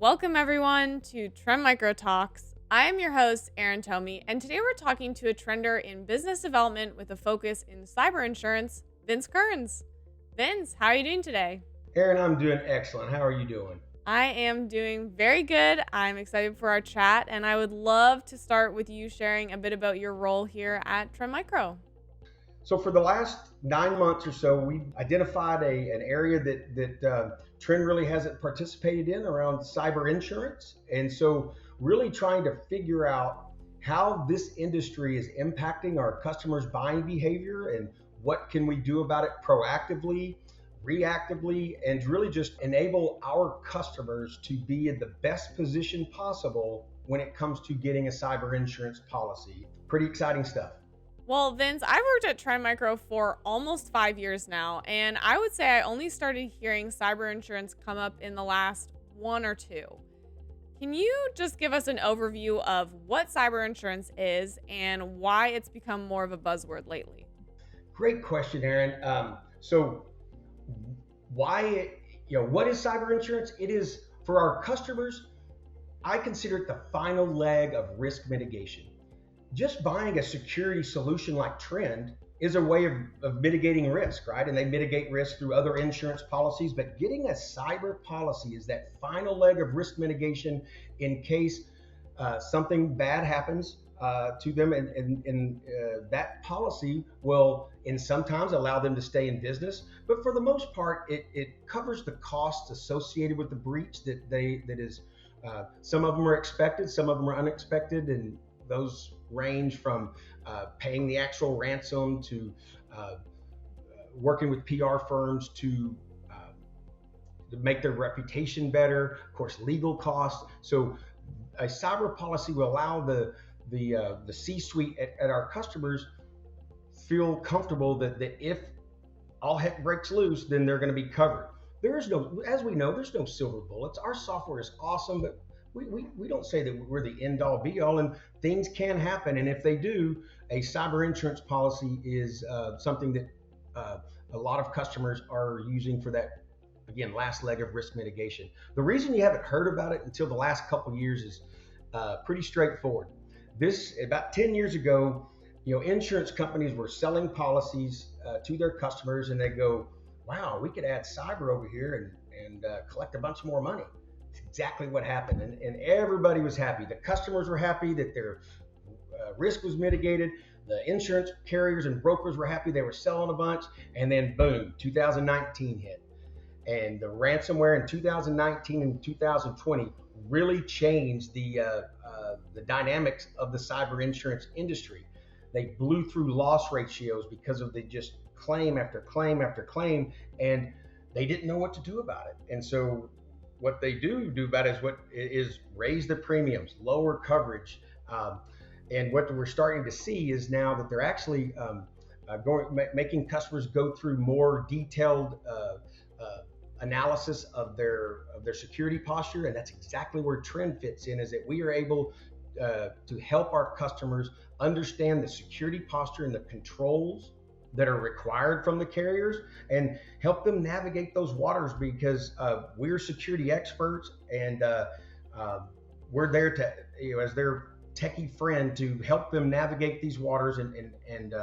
Welcome everyone to Trend Micro Talks. I am your host, Erin Tomie, and today we're talking to a trender in business development with a focus in cyber insurance, Vince Kearns. Vince, how are you doing today? Erin, I'm doing excellent. How are you doing? I am doing very good. I'm excited for our chat, and I would love to start with you sharing a bit about your role here at Trend Micro. So, for the last 9 months or so, we identified an area that Trend really hasn't participated in around cyber insurance, and so really trying to figure out how this industry is impacting our customers' buying behavior and what can we do about it proactively, reactively, and really just enable our customers to be in the best position possible when it comes to getting a cyber insurance policy. Pretty exciting stuff. Well, Vince, I've worked at Trend Micro for almost 5 years now, and I would say I only started hearing cyber insurance come up in the last one or two. Can you just give us an overview of what cyber insurance is and why it's become more of a buzzword lately? Great question, Aaron. So, why, what is cyber insurance? It is for our customers. I consider it the final leg of risk mitigation. Just buying a security solution like Trend is a way of mitigating risk, right? And they mitigate risk through other insurance policies. But getting a cyber policy is that final leg of risk mitigation in case something bad happens to them, and that policy will, in sometimes, allow them to stay in business. But for the most part, it covers the costs associated with the breach that is. Some of them are expected, some of them are unexpected, and those range from paying the actual ransom to working with PR firms to make their reputation better. Of course, legal costs. So a cyber policy will allow the C-suite at our customers feel comfortable that if all heck breaks loose, then they're going to be covered. There is no, as we know, there's no silver bullets. Our software is awesome, but we don't say that we're the end all be all, and things can happen. And if they do, a cyber insurance policy is something that a lot of customers are using for that, again, last leg of risk mitigation. The reason you haven't heard about it until the last couple of years is pretty straightforward. This, about 10 years ago, insurance companies were selling policies to their customers, and they go, wow, we could add cyber over here and collect a bunch more money. It's exactly what happened. And everybody was happy. The customers were happy that their risk was mitigated. The insurance carriers and brokers were happy they were selling a bunch. And then boom, 2019 hit. And the ransomware in 2019 and 2020 really changed the dynamics of the cyber insurance industry. They blew through loss ratios because of the just claim after claim after claim, and they didn't know what to do about it. And so what they do about it is raise the premiums, lower coverage, and what we're starting to see is now that they're actually making customers go through more detailed analysis of their security posture, and that's exactly where Trend fits in. Is that we are able to help our customers understand the security posture and the controls that are required from the carriers, and help them navigate those waters, because we're security experts, and we're there to, as their techie friend, to help them navigate these waters and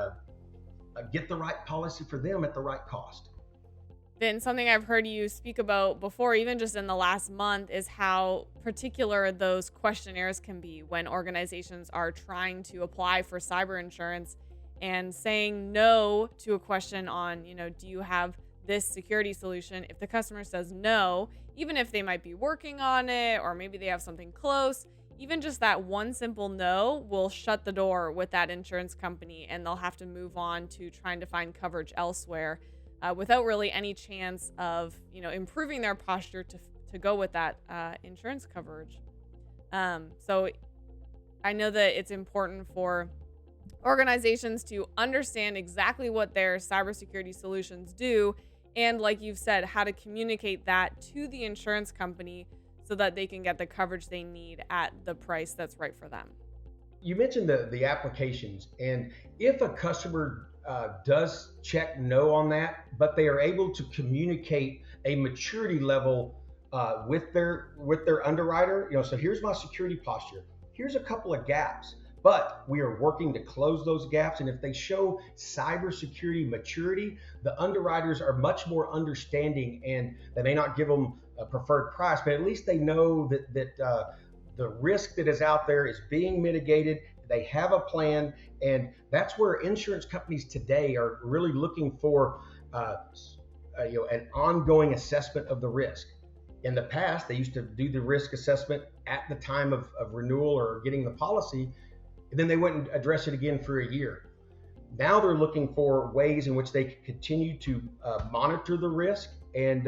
get the right policy for them at the right cost. Then something I've heard you speak about before, even just in the last month, is how particular those questionnaires can be when organizations are trying to apply for cyber insurance and saying no to a question on, do you have this security solution? If the customer says no, even if they might be working on it or maybe they have something close, even just that one simple no will shut the door with that insurance company, and they'll have to move on to trying to find coverage elsewhere. Without really any chance of, improving their posture to go with that insurance coverage. So I know that it's important for organizations to understand exactly what their cybersecurity solutions do, and like you've said, how to communicate that to the insurance company so that they can get the coverage they need at the price that's right for them. You mentioned the applications, and if a customer does check no on that, but they are able to communicate a maturity level with their underwriter. So here's my security posture. Here's a couple of gaps, but we are working to close those gaps. And if they show cybersecurity maturity, the underwriters are much more understanding, and they may not give them a preferred price, but at least they know that the risk that is out there is being mitigated. They have a plan, and that's where insurance companies today are really looking for an ongoing assessment of the risk. In the past, they used to do the risk assessment at the time of renewal or getting the policy, and then they wouldn't address it again for a year. Now they're looking for ways in which they can continue to monitor the risk, and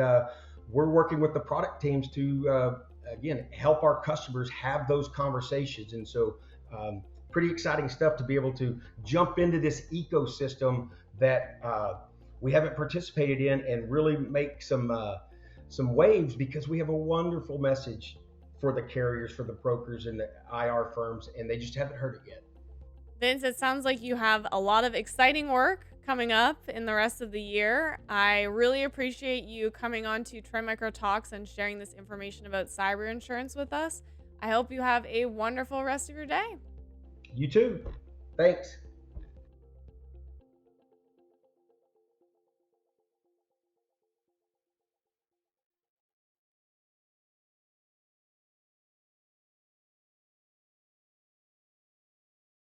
we're working with the product teams to, again, help our customers have those conversations. And so, pretty exciting stuff to be able to jump into this ecosystem that we haven't participated in, and really make some waves, because we have a wonderful message for the carriers, for the brokers, and the IR firms, and they just haven't heard it yet. Vince, it sounds like you have a lot of exciting work coming up in the rest of the year. I really appreciate you coming on to Trend Micro Talks and sharing this information about cyber insurance with us. I hope you have a wonderful rest of your day. You too. Thanks.